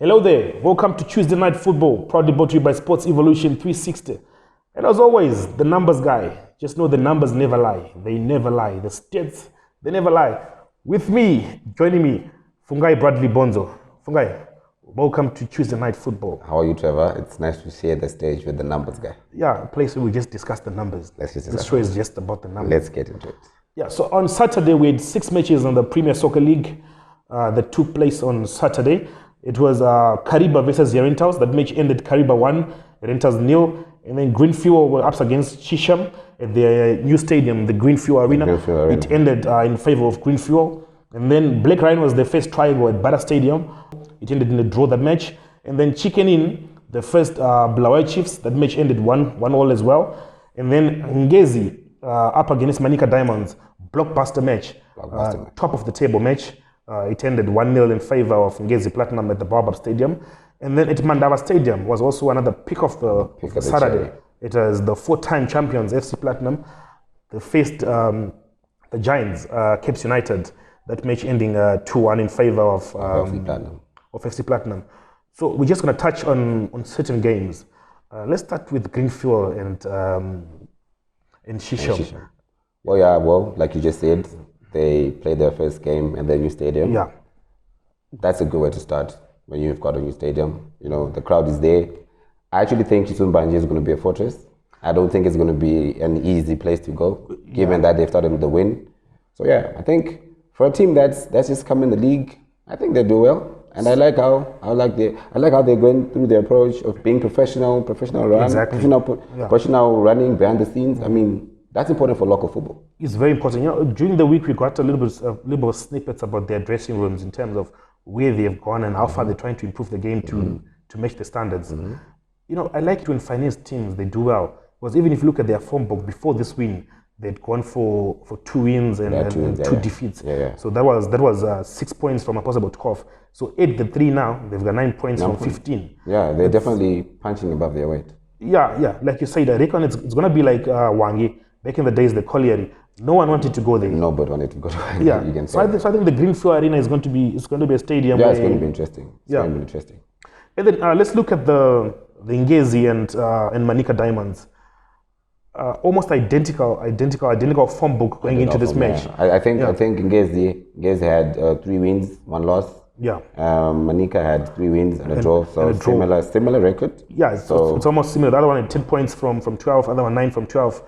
Hello there, welcome to Tuesday Night Football, proudly brought to you by Sports Evolution 360. And as always, the numbers guy. Just know the numbers never lie. They never lie. The stats, they never lie. With me, joining me, Fungai Bradley Bonzo. Fungai, welcome to Tuesday Night Football. How are you, Trevor? It's nice to share the stage with the numbers guy. Yeah, a place where we just discuss the numbers. This show is just about the numbers. Let's get into it. Yeah, so on Saturday, we had 6 matches on the Premier Soccer League that took place on Saturday. It was Kariba versus Yarentaus. That match ended Kariba 1, Yarentaus 0. And then Greenfield were up against Chisham at their new stadium, the Greenfield Arena. It ended in favor of Greenfield. And then Black Rhino was the first triangle at Bada Stadium. It ended in a draw, that match. And then Chicken Inn, the first Blawai Chiefs, that match ended 1-1 as well. And then Ngezi up against Manika Diamonds, blockbuster match, top of the table match. It ended 1-0 in favor of Ngezi Platinum at the Baobab Stadium. And then at Mandava Stadium was also another pick of the Saturday. It was the 4-time champions, FC Platinum. They faced the Giants, Capes United. That match ending 2-1 in favor of FC Platinum. So we're just going to touch on certain games. Let's start with Greenfield and Shisham. Well, like you just said, they played their first game in their new stadium. Yeah. That's a good way to start when you've got a new stadium. You know, the crowd is there. I actually think Chisumbanji is going to be a fortress. I don't think it's going to be an easy place to go, given that they've started with a win. So yeah, I think for a team that's just come in the league, I think they do well. And I like how they're going through the approach of being professional running behind the scenes. I mean, that's important for local football. It's very important. You know, during the week we got a little bit of snippets about their dressing rooms in terms of where they've gone and how far they're trying to improve the game to match the standards. You know, I like it when finance teams, they do well. Because even if you look at their form book before this win, they'd gone for 2 wins and 2 defeats. So that was 6 points from a possible 12. So 8-3 now, they've got 9 points from 15. Yeah, they're definitely punching above their weight. Yeah. Like you said, I reckon it's going to be like Wangi. Back in the days, the colliery, no one wanted to go there. Nobody wanted to go there. Yeah. You can say. So I think the Greenfield Arena is going to be a stadium. Yeah, it's going to be interesting. It's going to be interesting. And then let's look at the Ngezi and Manika Diamonds. Almost identical form book going into this match. I think Ngezi had 3 wins, 1 loss. Yeah. Manika had 3 wins and a draw. So similar record. Yeah, it's almost similar. The other one had 10 points from 12, other one 9 from 12.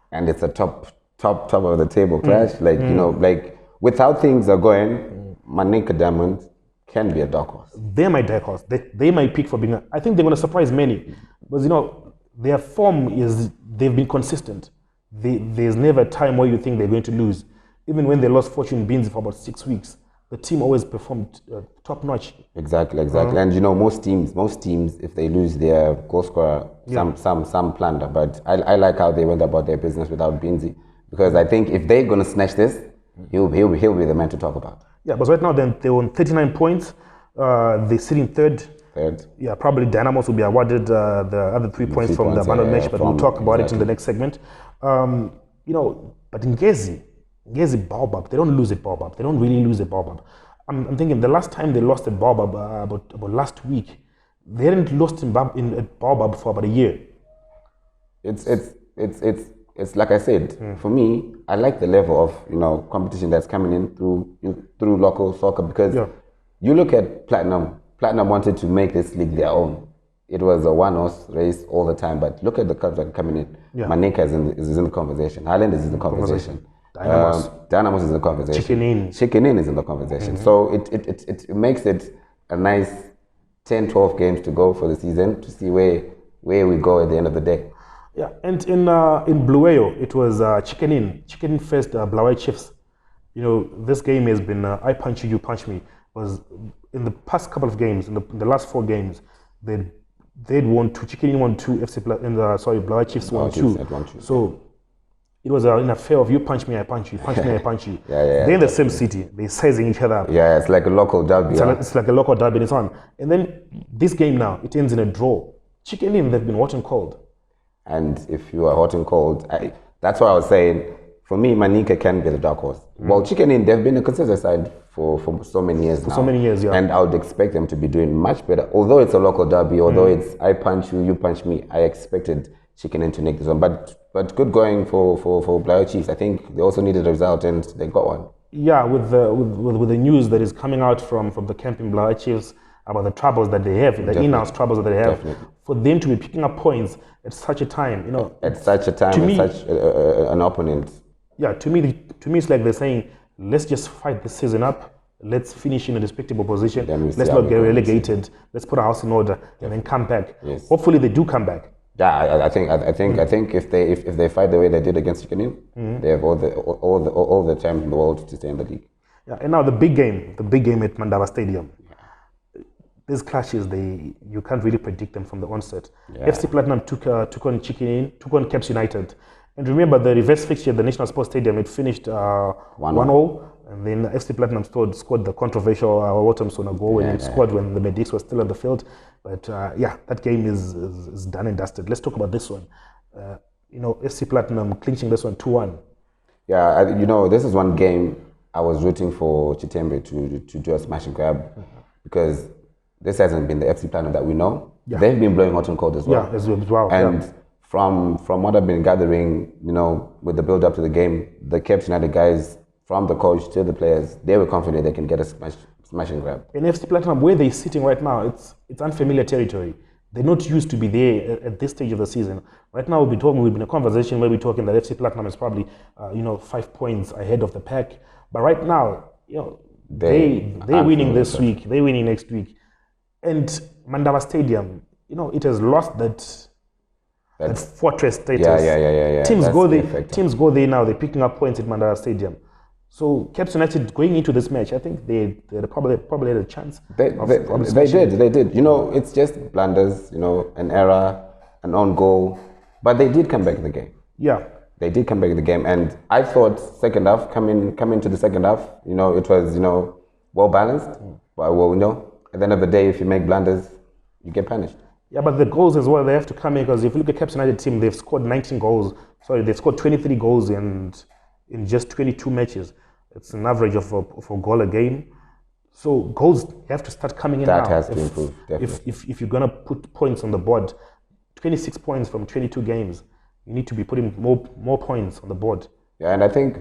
And it's a top of the table clash. You know, like with how things are going, Manika Diamonds can be a dark horse. They're my dark horse. They might pick for being. I think they're going to surprise many, because you know their form they've been consistent. There's never a time where you think they're going to lose. Even when they lost Fortune Beans for about 6 weeks, the team always performed top notch. Exactly. And you know, most teams, if they lose their goal scorer, some plunder. But I like how they went about their business without Beansy, because I think if they're gonna snatch this, he'll be the man to talk about. Yeah, but right now they're on 39 points. They're sitting third. Yeah, probably Dynamos will be awarded the other 3 points from the abandoned match, but we'll talk about it in the next segment. You know, but in Ngezi Baobab, they don't lose at Baobab. They don't really lose at Baobab. I'm thinking the last time they lost at Baobab, about last week, they hadn't lost at Baobab for about a year. It's like I said, for me, I like the level of, you know, competition that's coming in through local soccer, because you look at Platinum. Platinum wanted to make this league their own. It was a one-horse race all the time, but look at the clubs that are coming in. Manika is in the conversation. Highland is in the conversation. Dynamos is in the conversation. Chicken Inn is in the conversation. So it makes it a nice 10, 12 games to go for the season to see where we go at the end of the day. Yeah, and in Blueyo, it was Chicken Inn first Blawai Chiefs. You know, this game has been I punch you, you punch me. Was in the past couple of games, in the last 4 games, they'd won 2. Chicken Inn won 2. Blawai Chiefs won 2. So it was an affair of you punch me, I punch you, punch me, I punch you. They're in the same city. They're sizing each other up. Yeah, it's like a local derby. It's like a local derby, and it's on. And then this game now, it ends in a draw. Chicken Inn, they've been hot and cold. And if you are hot and cold, that's why I was saying, for me, Manika can be the dark horse. Well, Chicken Inn, they've been a consistent side for so many years now. So many years, yeah. And I would expect them to be doing much better. Although it's a local derby, although it's I punch you, you punch me, I expected Chicken Inn to nick this one. But good going for Blair Chiefs. I think they also needed a result and they got one. Yeah, with the news that is coming out from the camp in Blair Chiefs about the troubles that they have, the in-house troubles that they have, for them to be picking up points at such a time, you know. At such a time, with such an opponent. Yeah, to me it's like they're saying, let's just fight this season up. Let's finish in a respectable position. Let's not get relegated. Let's put our house in order and then come back. Yes. Hopefully they do come back. Yeah, I think if they fight the way they did against Chicken Inn, they have all the time in the world to stay in the league. Yeah, and now the big game at Mandava Stadium. These clashes, you can't really predict them from the onset. Yeah. FC Platinum took on Chicken Inn, took on Caps United. And remember the reverse fixture at the National Sports Stadium, it finished 1-0. And then FC Platinum scored the controversial Watomsona goal and scored when the Medics were still on the field. But that game is done and dusted. Let's talk about this one. FC Platinum clinching this one 2-1. Yeah, this is one game I was rooting for Chitembe to do a smash and grab because this hasn't been the FC Platinum that we know. Yeah. They've been blowing hot and cold as well. Yeah, as well. And from what I've been gathering, with the build up to the game, the Caps United guys, from the coach to the players, they were confident they can get a smash and grab. In FC Platinum, where they're sitting right now, it's unfamiliar territory. They're not used to be there at this stage of the season. Right now, we've been in a conversation where we're talking that FC Platinum is probably 5 points ahead of the pack. But right now, they're winning this week, they're winning next week. And Mandava Stadium, it has lost that fortress status. Yeah. Teams go there now, they're picking up points at Mandava Stadium. So Caps United going into this match, I think they probably had a chance. They did. It's just blunders, an error, an own goal. But they did come back in the game. Yeah. They did come back in the game. And I thought second half, coming to the second half, it was, well balanced. But at the end of the day, if you make blunders, you get punished. Yeah, but the goals as well, they have to come in because if you look at Caps United team, they've scored 19 goals. Sorry, they've scored 23 goals in just 22 matches. It's an average of a goal a game. So goals have to start coming in now. That has to improve, definitely. If you're going to put points on the board, 26 points from 22 games, you need to be putting more points on the board. Yeah, and I think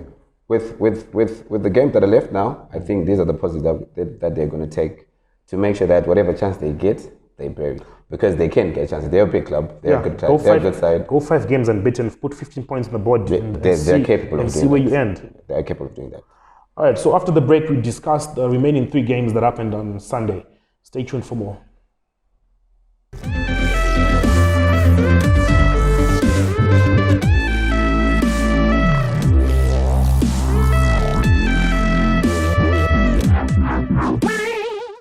with the games that are left now, I think these are the positives that they're going to take to make sure that whatever chance they get, they bury. Because they can get chances. They're a big club. They're a good side. They're a good side. Go 5 games unbeaten, put 15 points on the board they're capable of doing see where you end. They're capable of doing that. All right, so after the break, we discussed the remaining 3 games that happened on Sunday. Stay tuned for more.